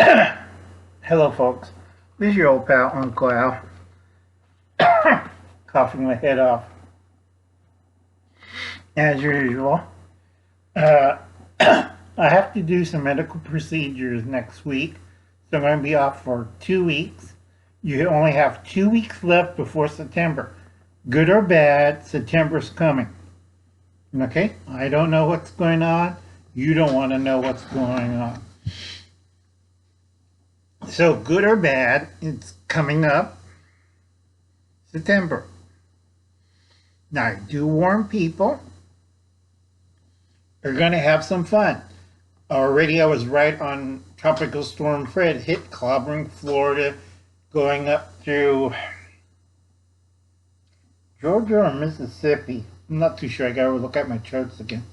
Hello, folks. This is your old pal, Uncle Al, coughing my head off. As usual, uh, I have to do some medical procedures next week, so I'm going to be off for 2 weeks. You only have 2 weeks left before September. Good or bad, September's coming. Okay? I don't know what's going on. You don't want to know what's going on. So, good or bad, it's coming up September. Now, I do warn people, they're going to have some fun. Already I was right on Tropical Storm Fred, hit clobbering Florida, going up through Georgia or Mississippi. I'm not too sure. I got to look at my charts again.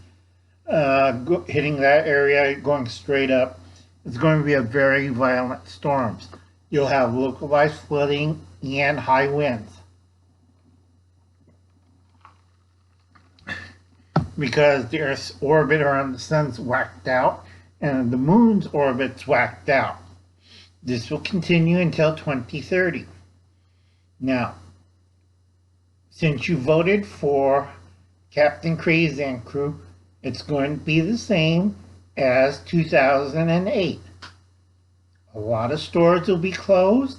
Hitting that area, going straight up. It's going to be a very violent storms. You'll have localized flooding and high winds. Because the Earth's orbit around the sun's whacked out and the moon's orbit's whacked out. This will continue until 2030. Now, since you voted for Captain Crazy and crew, it's going to be the same as 2008. A lot of stores will be closed.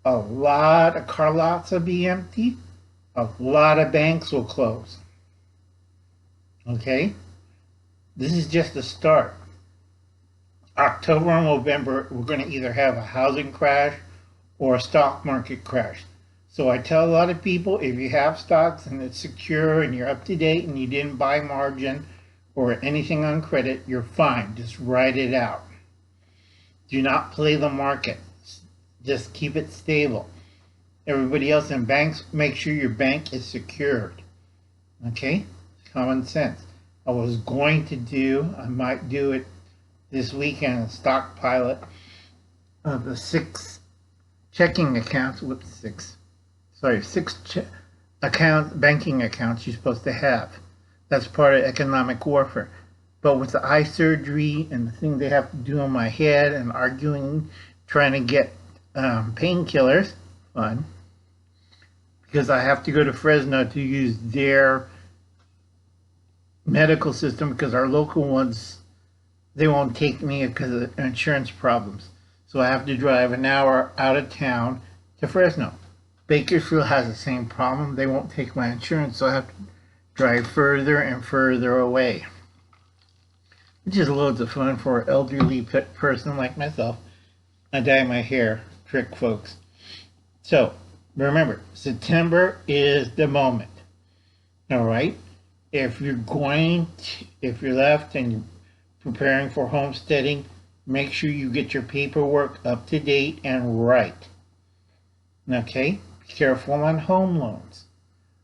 A lot of car lots will be empty. A lot of banks will close. Okay? This is just the start. October and November, we're going to either have a housing crash or a stock market crash. So I tell a lot of people, if you have stocks and it's secure and you're up to date and you didn't buy margin or anything on credit, you're fine. Just write it out. Do not play the market. Just keep it stable. Everybody else in banks, make sure your bank is secured. Okay? Common sense. I was going to do, I might do it this weekend, stockpile it of the 6 checking accounts, six banking accounts you're supposed to have. That's part of economic warfare. But with the eye surgery and the thing they have to do on my head and arguing, trying to get painkillers, fun, because I have to go to Fresno to use their medical system because our local ones, they won't take me because of insurance problems. So I have to drive an hour out of town to Fresno. Bakersfield has the same problem. They won't take my insurance, so I have to drive further and further away. Which is loads of fun for an elderly person like myself. I dye my hair. Trick, folks. So, remember, September is the moment. Alright? If you're left and you're preparing for homesteading, make sure you get your paperwork up to date and right. Okay? Be careful on home loans.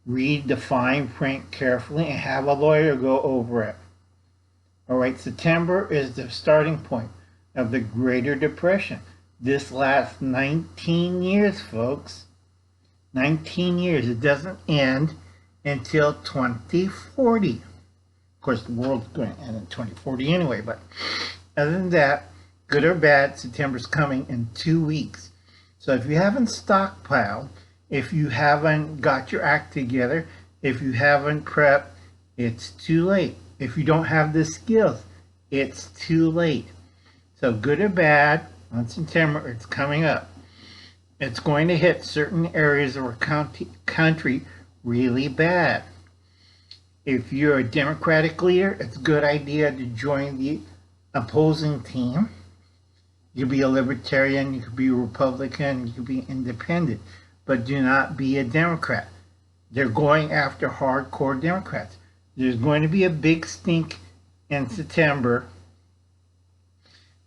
Read the fine print carefully and have a lawyer go over it. Alright, September is the starting point of the Greater Depression. This lasts 19 years, folks. 19 years. It doesn't end until 2040. Of course, the world's going to end in 2040 anyway, but other than that, good or bad, September's coming in 2 weeks. So if you haven't stockpiled, if you haven't got your act together, if you haven't prepped, it's too late. If you don't have the skills, it's too late. So good or bad, on September, it's coming up. It's going to hit certain areas of our country really bad. If you're a Democratic leader, it's a good idea to join the opposing team. You could be a Libertarian, you could be a Republican, you could be independent, but do not be a Democrat. They're going after hardcore Democrats. There's going to be a big stink in September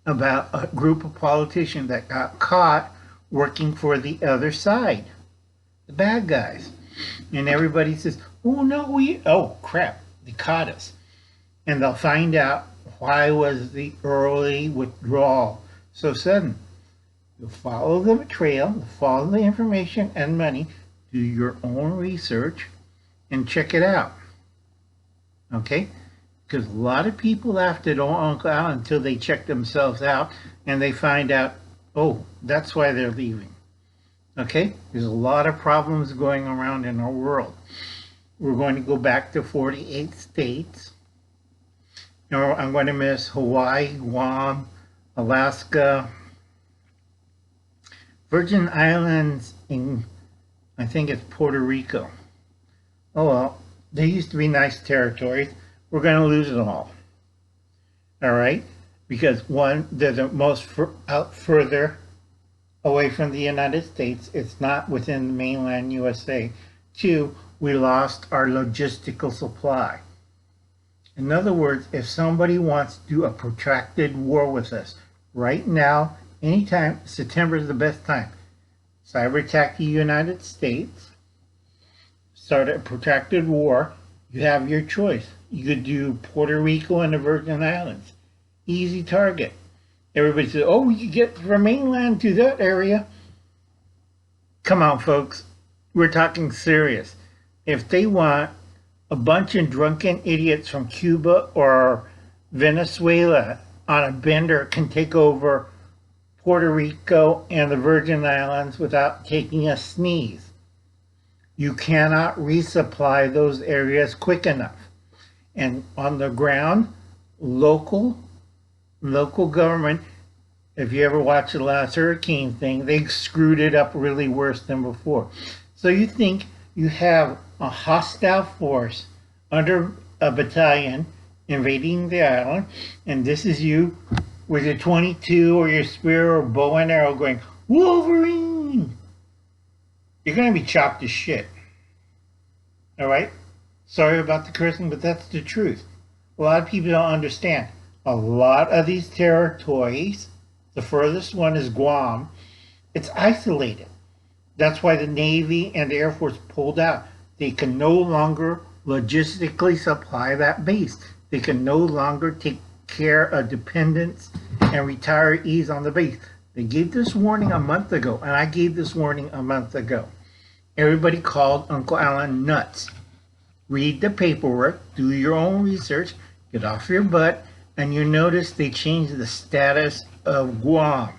about a group of politicians that got caught working for the other side, the bad guys. And everybody says, oh no, oh crap, they caught us. And they'll find out why was the early withdrawal so sudden. You'll follow the trail, follow the information and money, do your own research, and check it out. Okay? Because a lot of people laughed at Uncle Al until they check themselves out and they find out Oh, that's why they're leaving. Okay? There's a lot of problems going around in our world. We're going to go back to 48 states. Now, I'm going to miss Hawaii, Guam, Alaska, Virgin Islands, and I think it's Puerto Rico. Oh well, they used to be nice territories. We're going to lose it all. All right? Because one, they're the most out further away from the United States. It's not within the mainland USA. Two, we lost our logistical supply. In other words, if somebody wants to do a protracted war with us, right now, anytime, September is the best time. Cyber attack the United States, start a protracted war, you have your choice. You could do Puerto Rico and the Virgin Islands. Easy target. Everybody says, oh, we could get from mainland to that area. Come on, folks. We're talking serious. If they want a bunch of drunken idiots from Cuba or Venezuela on a bender can take over Puerto Rico and the Virgin Islands without taking a sneeze. You cannot resupply those areas quick enough. And on the ground, local government, if you ever watched the last hurricane thing, they screwed it up really worse than before. So you think you have a hostile force under a battalion invading the island, and this is you with your 22 or your spear or bow and arrow going, Wolverine! You're going to be chopped to shit. Alright? Sorry about the cursing, but that's the truth. A lot of people don't understand. A lot of these territories, the furthest one is Guam, it's isolated. That's why the Navy and the Air Force pulled out. They can no longer logistically supply that base. They can no longer take care of dependents and retirees on the base. They gave this warning a month ago, and I gave this warning a month ago. Everybody called Uncle Alan nuts. Read the paperwork, do your own research, get off your butt, and you notice they changed the status of Guam.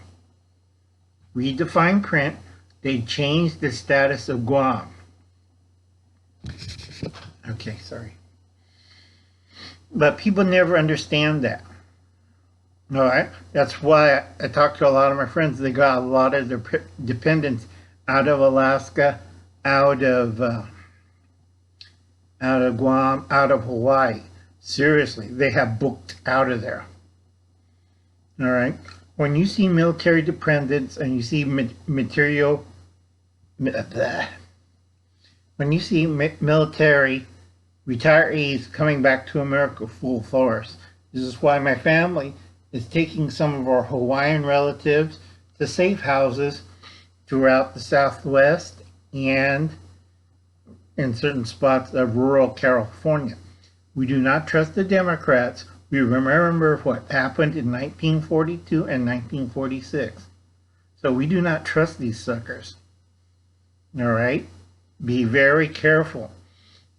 Read the fine print. They changed the status of Guam. Okay, sorry. But people never understand that. All right? That's why I talked to a lot of my friends. They got a lot of their dependents out of Alaska, out of Guam, out of Hawaii. Seriously, they have booked out of there. All right? When you see military dependents and you see military retirees coming back to America full force, this is why my family is taking some of our Hawaiian relatives to safe houses throughout the Southwest and in certain spots of rural California. We do not trust the Democrats. We remember what happened in 1942 and 1946. So we do not trust these suckers. All right? Be very careful.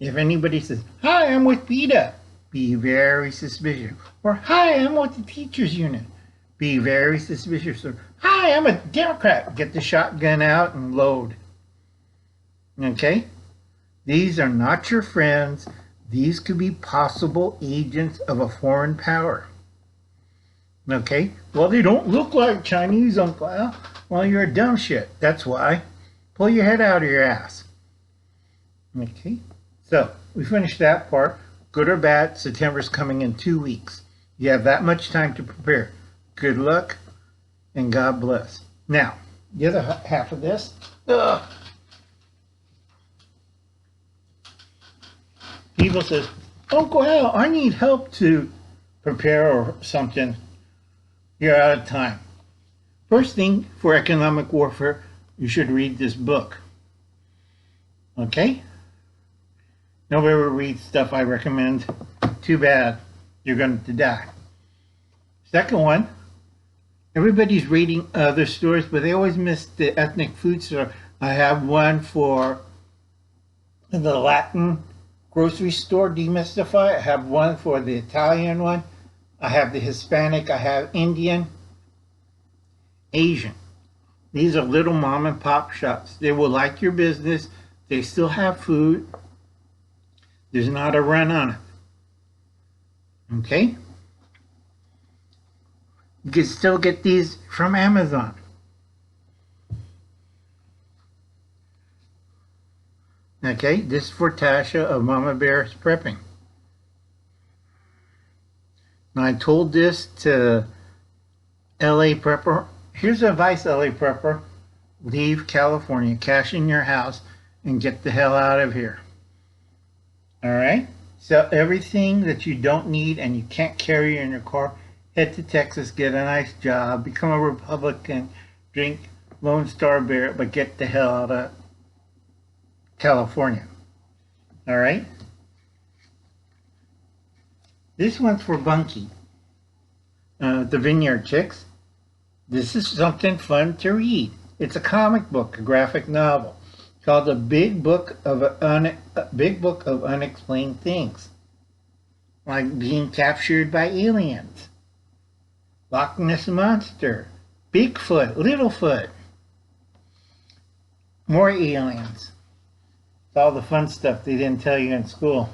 If anybody says, hi, I'm with PETA, be very suspicious. Or, hi, I'm with the teachers union. Be very suspicious. Or, hi, I'm a Democrat. Get the shotgun out and load. Okay? These are not your friends. These could be possible agents of a foreign power. Okay? Well, they don't look like Chinese, Uncle Al. Well, you're a dumb shit. That's why. Pull your head out of your ass. Okay? So, we finished that part. Good or bad, September's coming in 2 weeks. You have that much time to prepare. Good luck, and God bless. Now, the other half of this. People says, Uncle Al, I need help to prepare or something. You're out of time. First thing, for economic warfare, you should read this book. Okay? Nobody ever reads stuff I recommend. Too bad. You're going to die. Second one, everybody's reading other stores, but they always miss the ethnic food store. I have one for the Latin grocery store, Demystify. I have one for the Italian one. I have the Hispanic. I have Indian, Asian. These are little mom and pop shops. They will like your business. They still have food. There's not a run on it. Okay? You can still get these from Amazon. Okay, this is for Tasha of Mama Bear's Prepping. Now I told this to LA Prepper. Here's advice, LA Prepper. Leave California, cash in your house, and get the hell out of here. Alright? Sell everything that you don't need and you can't carry in your car. Head to Texas, get a nice job, become a Republican, drink Lone Star Beer, but get the hell out of California. Alright? This one's for Bunky. The Vineyard Chicks. This is something fun to read. It's a comic book, a graphic novel, called The Big Book of Unexplained Things. Like being captured by aliens, Loch Ness Monster, Bigfoot, Littlefoot, more aliens. It's all the fun stuff they didn't tell you in school.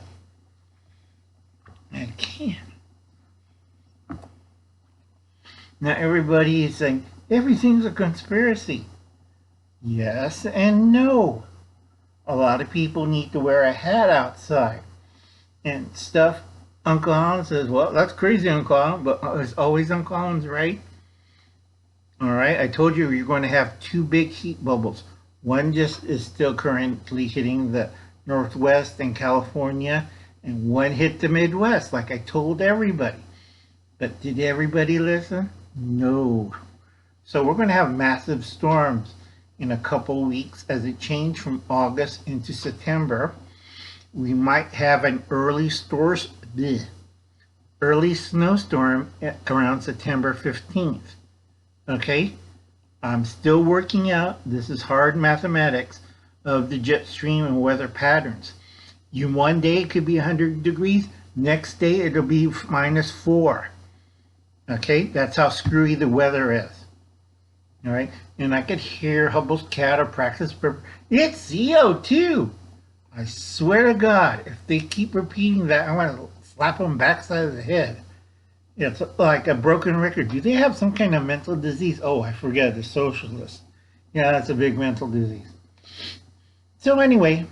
I can't. Now everybody is saying, everything's a conspiracy. Yes and no. A lot of people need to wear a hat outside and stuff. Uncle Alan says, well, that's crazy, Uncle Alan, but it's always Uncle Alan's right. Alright, I told you you're going to have two big heat bubbles. One just is still currently hitting the Northwest and California, and one hit the Midwest, like I told everybody. But did everybody listen? No. So we're going to have massive storms in a couple weeks as it changes from August into September. We might have an early snowstorm around September 15th. Okay? I'm still working out, this is hard mathematics, of the jet stream and weather patterns. One day it could be 100 degrees, next day it'll be -4. Okay? That's how screwy the weather is. Alright? And I could hear Hubble's cat or practice. It's CO2! I swear to God, if they keep repeating that, I want to slap them backside of the head. It's like a broken record. Do they have some kind of mental disease? Oh, I forget, the socialist. Yeah, that's a big mental disease. So anyway,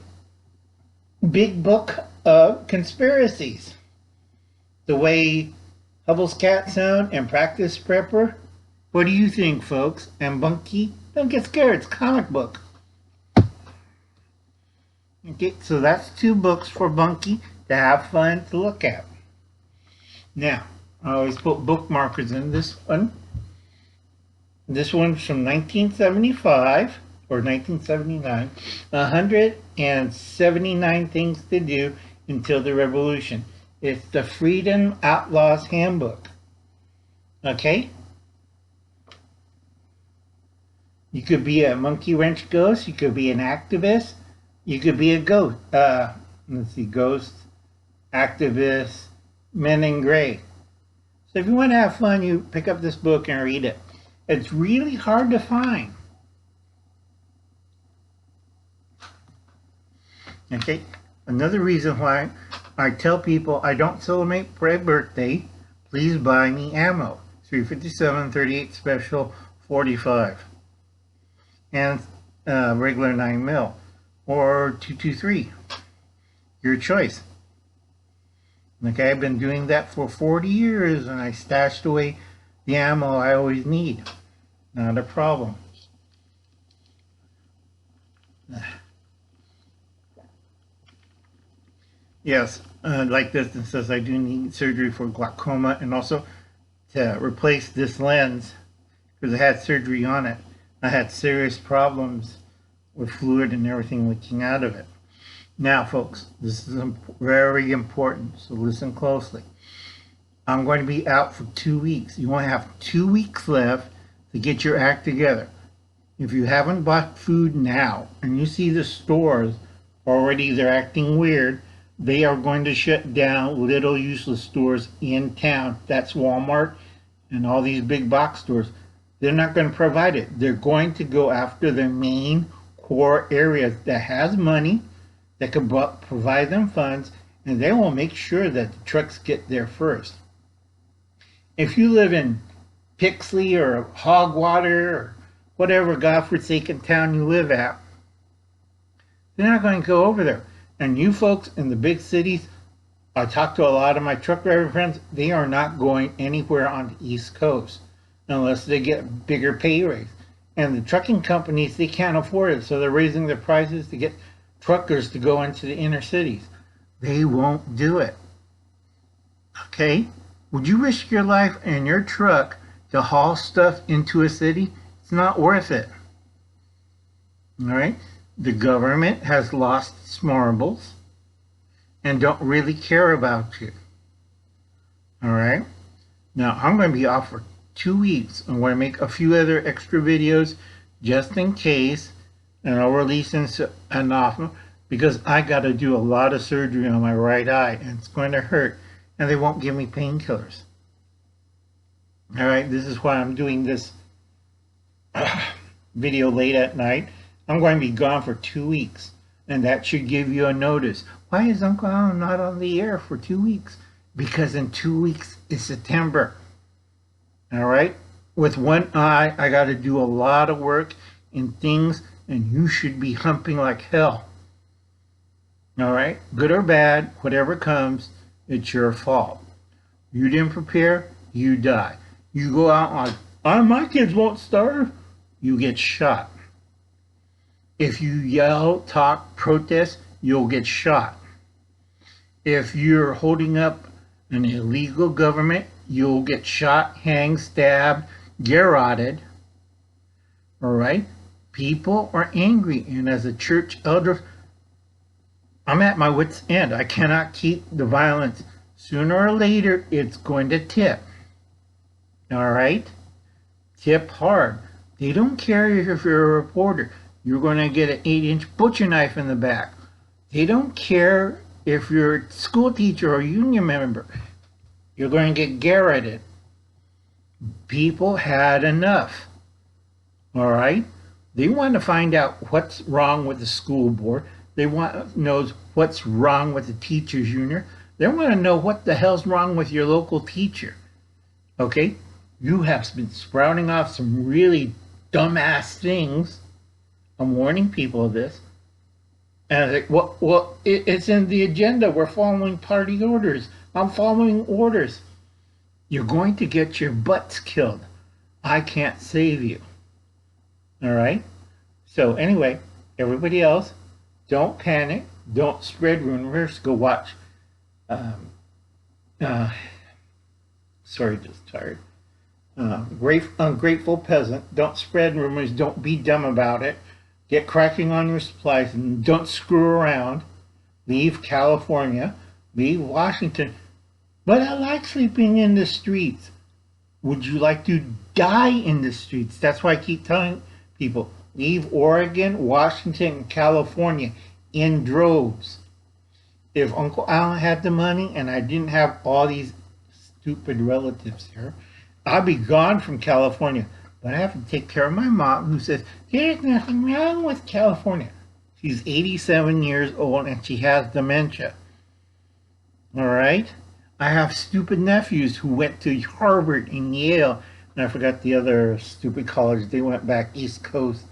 big book of conspiracies. The way Hubble's cat sound and Practice Prepper. What do you think, folks? And Bunky, don't get scared, it's a comic book. Okay, so that's 2 books for Bunky to have fun to look at. Now, I always put bookmarkers in this one. This one's from 1975 or 1979. 179 Things to Do Until the Revolution. It's the Freedom Outlaws Handbook. Okay? You could be a monkey wrench ghost. You could be an activist. You could be a ghost. Let's see, ghost, activist, men in gray. So if you want to have fun, you pick up this book and read it. It's really hard to find. Okay, another reason why I tell people I don't celebrate my birthday, please buy me ammo. 357, 38 special, 45. And regular 9mm. Or 223. Your choice. Okay, I've been doing that for 40 years and I stashed away the ammo I always need. Not a problem. Yes, like this, it says I do need surgery for glaucoma and also to replace this lens because I had surgery on it. I had serious problems with fluid and everything leaking out of it. Now, folks, this is very important, so listen closely. I'm going to be out for 2 weeks. You only have 2 weeks left to get your act together. If you haven't bought food now, and you see the stores already, they're acting weird, they are going to shut down little useless stores in town. That's Walmart and all these big box stores. They're not going to provide it. They're going to go after the main core areas that has money, that can provide them funds, and they will make sure that the trucks get there first. If you live in Pixley or Hogwater or whatever godforsaken town you live at, they're not going to go over there. And you folks in the big cities, I talk to a lot of my truck driver friends, they are not going anywhere on the East Coast unless they get a bigger pay raise. And the trucking companies, they can't afford it, so they're raising their prices to get truckers to go into the inner cities. They won't do it. Okay? Would you risk your life and your truck to haul stuff into a city? It's not worth it. All right? The government has lost its marbles and don't really care about you. All right? Now, I'm going to be off for 2 weeks. I'm going to make a few other extra videos just in case, and I'll release an offer because I got to do a lot of surgery on my right eye, and it's going to hurt, and they won't give me painkillers. All right, this is why I'm doing this video late at night. I'm going to be gone for 2 weeks, and that should give you a notice. Why is Uncle Alan not on the air for 2 weeks? Because in 2 weeks is September. All right? With one eye, I got to do a lot of work in things, and you should be humping like hell. All right? Good or bad, whatever comes, it's your fault. You didn't prepare, you die. You go out like, oh, my kids won't starve, you get shot. If you yell, talk, protest, you'll get shot. If you're holding up an illegal government, you'll get shot, hanged, stabbed, garroted. All right? People are angry, and as a church elder, I'm at my wit's end. I cannot keep the violence. Sooner or later, it's going to tip. All right? Tip hard. They don't care if you're a reporter. You're going to get an 8-inch butcher knife in the back. They don't care if you're a school teacher or a union member. You're going to get garroted. People had enough. All right? They want to find out what's wrong with the school board. They want to know what's wrong with the teachers union. They want to know what the hell's wrong with your local teacher. Okay? You have been sprouting off some really dumbass things. I'm warning people of this. And I think, well, it's in the agenda. We're following party orders. I'm following orders. You're going to get your butts killed. I can't save you. All right? So anyway, everybody else, don't panic. Don't spread rumors. Go watch. Sorry, just tired. Ungrateful peasant. Don't spread rumors. Don't be dumb about it. Get cracking on your supplies and don't screw around. Leave California. Leave Washington. But I like sleeping in the streets. Would you like to die in the streets? That's why I keep telling people, leave Oregon, Washington, and California in droves. If Uncle Alan had the money and I didn't have all these stupid relatives here, I'd be gone from California. But I have to take care of my mom who says, there's nothing wrong with California. She's 87 years old and she has dementia. All right? I have stupid nephews who went to Harvard and Yale, and I forgot the other stupid college. They went back East Coast.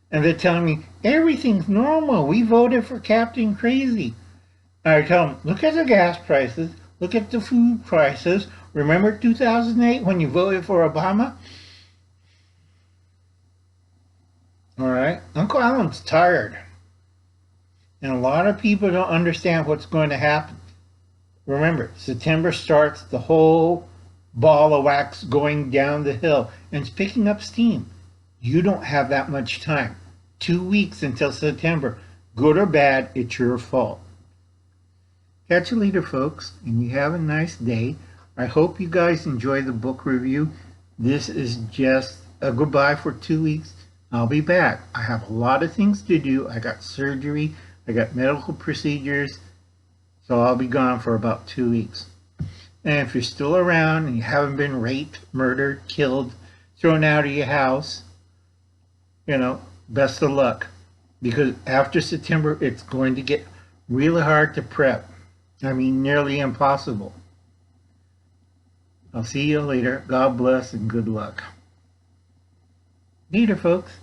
And they're telling me, everything's normal. We voted for Captain Crazy. And I tell them, look at the gas prices. Look at the food prices. Remember 2008 when you voted for Obama? All right? Uncle Alan's tired. And a lot of people don't understand what's going to happen. Remember, September starts the whole ball of wax going down the hill, and it's picking up steam. You don't have that much time. 2 weeks until September. Good or bad, it's your fault. Catch you later, folks, and you have a nice day. I hope you guys enjoy the book review. This is just a goodbye for 2 weeks. I'll be back. I have a lot of things to do. I got surgery. I got medical procedures. So I'll be gone for about 2 weeks. And if you're still around and you haven't been raped, murdered, killed, thrown out of your house, you know, best of luck. Because after September, it's going to get really hard to prep. I mean, nearly impossible. I'll see you later. God bless and good luck. Later, folks.